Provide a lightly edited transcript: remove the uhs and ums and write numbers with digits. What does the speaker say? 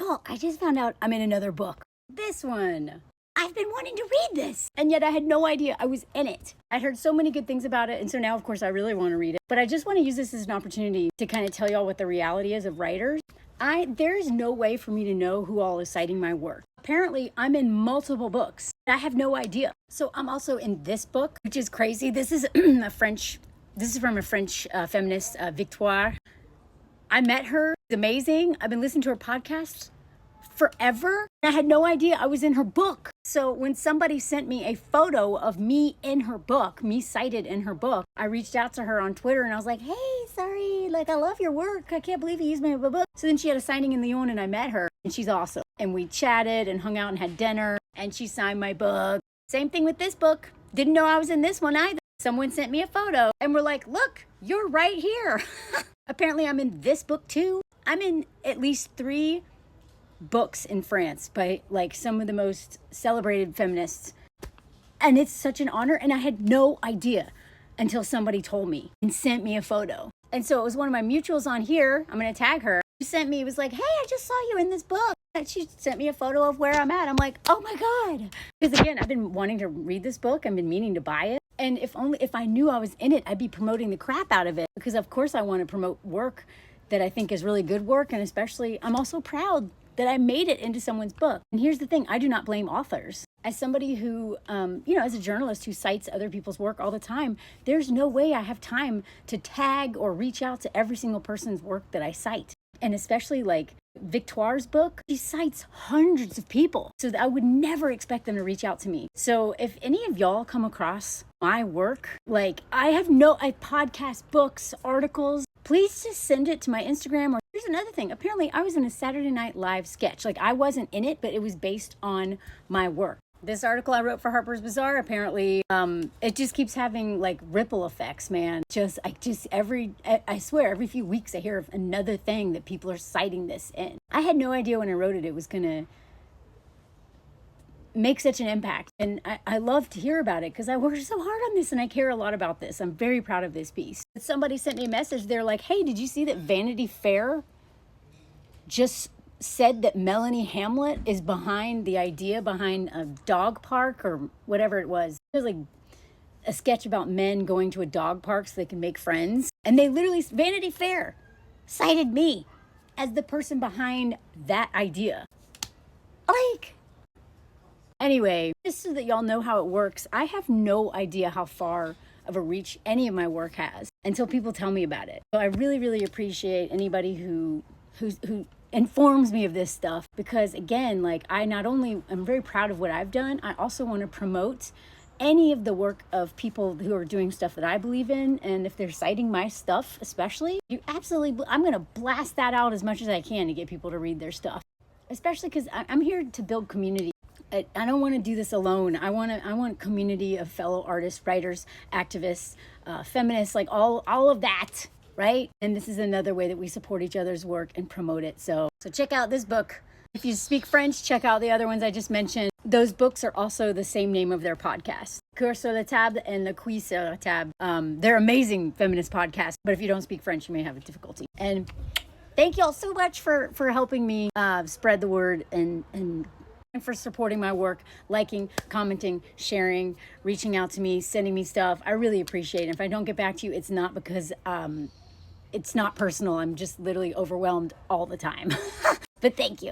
Y'all, I just found out I'm in another book. This one. I've been wanting to read this, and yet I had no idea I was in it. I heard so many good things about it, and so now, of course, I really want to read it. But I just want to use this as an opportunity to kind of tell y'all what the reality is of writers. There's no way for me to know who all is citing my work. Apparently, I'm in multiple books. I have no idea. So I'm also in this book, which is crazy. This is from a French feminist, Victoire. I met her. It's amazing. I've been listening to her podcast forever. I had no idea I was in her book. So when somebody sent me a photo of me in her book, me cited in her book, I reached out to her on Twitter and I was like, hey, sorry, I love your work. I can't believe you used my book. So then she had a signing in Lyon and I met her and she's awesome. And we chatted and hung out and had dinner and she signed my book. Same thing with this book. Didn't know I was in this one either. Someone sent me a photo and we're like, look, you're right here. Apparently I'm in this book too. I'm in at least 3 books in France by some of the most celebrated feminists. And it's such an honor. And I had no idea until somebody told me and sent me a photo. And so it was one of my mutuals on here. I'm going to tag her. Who sent me, was like, hey, I just saw you in this book. And she sent me a photo of where I'm at. I'm like, oh my God. Because again, I've been wanting to read this book. I've been meaning to buy it. And if I knew I was in it, I'd be promoting the crap out of it. Because of course I want to promote work that I think is really good work. And especially, I'm also proud that I made it into someone's book. And here's the thing, I do not blame authors. As somebody who, as a journalist who cites other people's work all the time, there's no way I have time to tag or reach out to every single person's work that I cite. And especially Victoire's book, she cites hundreds of people. So I would never expect them to reach out to me. So if any of y'all come across my work, I podcast, books, articles, please just send it to my Instagram. Or here's another thing. Apparently I was in a Saturday Night Live sketch. I wasn't in it, but it was based on my work. This article I wrote for Harper's Bazaar, apparently, it just keeps having ripple effects, man. I swear, every few weeks I hear of another thing that people are citing this in. I had no idea when I wrote it was going to make such an impact. And I love to hear about it because I worked so hard on this and I care a lot about this. I'm very proud of this piece. Somebody sent me a message. They're like, hey, did you see that Vanity Fair just said that Melanie Hamlet is behind the idea behind a dog park or whatever it was? It was a sketch about men going to a dog park so they can make friends. And they literally, Vanity Fair cited me as the person behind that idea. Anyway, just so that y'all know how it works, I have no idea how far of a reach any of my work has until people tell me about it. So I really, really appreciate anybody who informs me of this stuff because again, I'm very proud of what I've done. I also want to promote any of the work of people who are doing stuff that I believe in. And if they're citing my stuff, especially, I'm going to blast that out as much as I can to get people to read their stuff, especially because I'm here to build community. I don't want to do this alone. I want community of fellow artists, writers, activists, feminists, all of that, right? And this is another way that we support each other's work and promote it. So check out this book. If you speak French, check out the other ones I just mentioned. Those books are also the same name of their podcast, Cours sur la table and Le Quiz sur la table. They're amazing feminist podcasts, but if you don't speak French, you may have a difficulty. And thank y'all so much for helping me spread the word and for supporting my work, liking, commenting, sharing, reaching out to me, sending me stuff. I really appreciate it. If I don't get back to you, it's not because it's not personal. I'm just literally overwhelmed all the time. But thank you.